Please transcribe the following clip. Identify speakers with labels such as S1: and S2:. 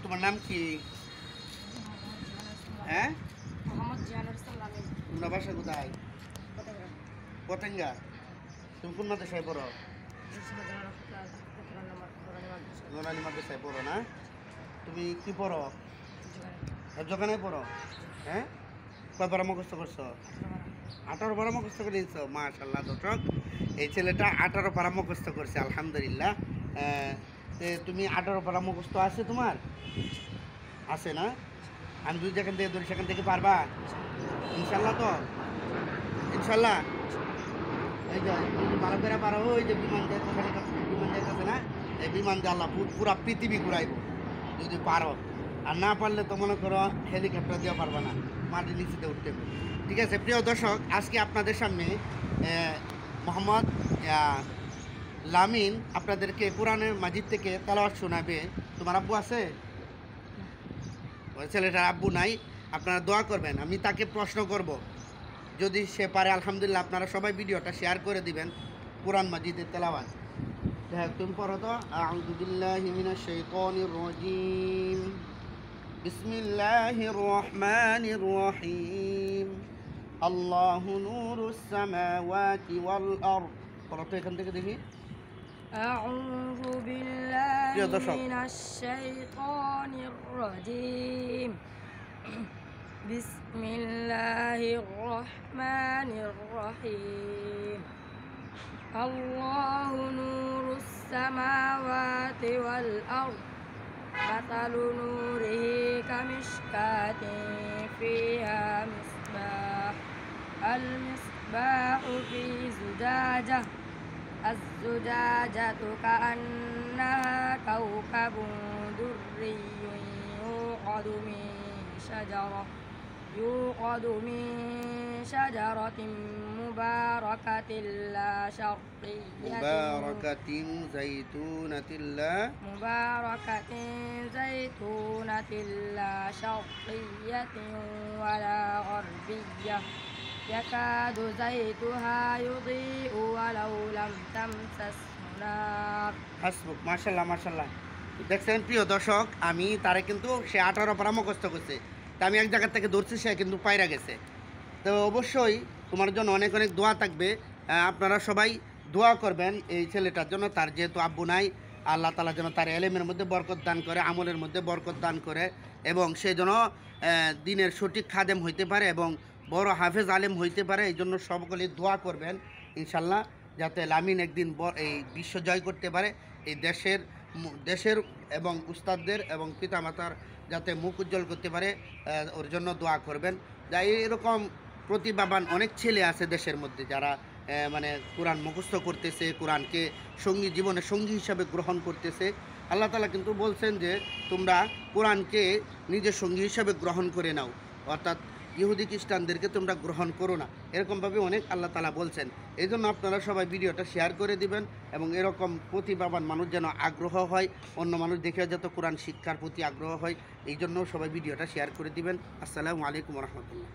S1: তোমার নাম কি? হ্যাঁ, তোমরা বাসা কোথায়? পতেঙ্গা। তুমি কোন মাদ্রাসায় পড়ো? নোরানি মাদ্রাসায় পড়ো না? তুমি কি পড়ো? দোকানে পড়ো? হ্যাঁ, কয় পারা মুখস্থ করছো? 18 পারা মুখস্থ করে দিচ্ছ। মাশাআল্লাহ দর্শক, এই ছেলেটা 18 পারা মুখস্থ করছে, আলহামদুলিল্লাহ। তুমি 18 পারা মুখস্থ আছে তোমার? আছে না? আমি দুই যেখান থেকে ধরি সেখান থেকে পারবা ইনশাল্লাহ? তো ইনশাল্লাহ। এই যে ভালো করে পারো, ওই যে বিমান যাইতেছে না, এই বিমান দিয়ে আল্লাহ পুরা পৃথিবী ঘুরাইব যদি পারো। আর না পারলে তো মনে করো হেলিকপ্টার দিয়ে পারবা না, মাটির নিচেতে উঠতে হবে। ঠিক আছে প্রিয় দর্শক, আজকে আপনাদের সামনে মোহাম্মদ লামিন আপনাদেরকে কোরআনের মাজিদ থেকে তেলাওয়াত শোনাবে। তোমার আব্বু আছে? ওই ছেলেটার আব্বু নাই, আপনারা দোয়া করবেন। আমি তাকে প্রশ্ন করব, যদি সে পারে আলহামদুলিল্লাহ। আপনারা সবাই ভিডিওটা শেয়ার করে দিবেন। কোরআন মাজিদের তেলাওয়াত তুমি পড়ো তো। আউযু বিল্লাহি মিনাশ শাইতানির রাজীম, বিসমিল্লাহির রহমানির রহিম, আল্লাহু নূরুস সামাওয়াতি ওয়াল আরদ। পড়ো তো এখান থেকে দেখি।
S2: আউযু বিল্লাহি মিনাশ শাইতানির রাজীম, বিসমিল্লাহির রহমানির রহিম, আল্লাহু নূরুস সামাওয়াতি ওয়াল আরদ, মাসালু নূরিহি কামিশকাতিন ফিহা মিসবাহ, আল মিসবাহু ফি জুজাজাহ, الزجاجة كأنها كوكب دري يوقد من شجرة مباركة لا شرقية زيتونة لا شرقية ولا غربية يكاد زيتها يضيء ولو لم تمسسه نار।
S1: হাসবুক। মাশাআল্লাহ মাশাআল্লাহ। দেখছেন প্রিয় দর্শক, আমি তারে কিন্তু সে 18 পারা মুখস্থ করছে। তা আমি এক জায়গা থেকে ধরছি, সে কিন্তু পায়রা গেছে। তো অবশ্যই তোমার জন্য অনেক অনেক দোয়া থাকবে। আপনারা সবাই দোয়া করবেন এই ছেলেটার জন্য। তার যেহেতু আব্বু নাই, আল্লাহ তাআলা যেন তার এলেমের মধ্যে বরকত দান করে, আমলের মধ্যে বরকত দান করে, এবং সে যেন দিনের সঠিক খাদেম হইতে পারে এবং বড় হাফেজ আলেম হইতে পারে। এই জন্য সকলে দোয়া করবেন ইনশাল্লাহ, যাতে লামিন একদিন এই বিশ্ব জয় করতে পারে। এই দেশের এবং উস্তাদদের এবং পিতামাতার যাতে মুখ উজ্জ্বল করতে পারে, ওর জন্য দোয়া করবেন। যা এরকম প্রতিভাবান অনেক ছেলে আছে দেশের মধ্যে, যারা মানে কোরআন মুখস্থ করতেছে, কোরআনকে জীবনে সঙ্গী হিসাবে গ্রহণ করতেছে। আল্লাহ তাআলা কিন্তু বলছেন যে তোমরা কোরআনকে নিজের সঙ্গী হিসাবে গ্রহণ করে নাও, অর্থাৎ ইহুদি খ্রিস্টানদেরকে তোমরা গ্রহণ করো না, এরকমভাবে অনেক আল্লাহ তাআলা বলছেন। এই জন্য আপনারা সবাই ভিডিওটা শেয়ার করে দিবেন, এবং এরকম প্রতিভাবান মানুষ যেন আগ্রহ হয়, অন্য মানুষ দেখে যত কোরআন শিক্ষার প্রতি আগ্রহ হয়, এই জন্য সবাই ভিডিওটা শেয়ার করে দিবেন। আসসালামু আলাইকুম ওয়া রাহমাতুল্লাহ।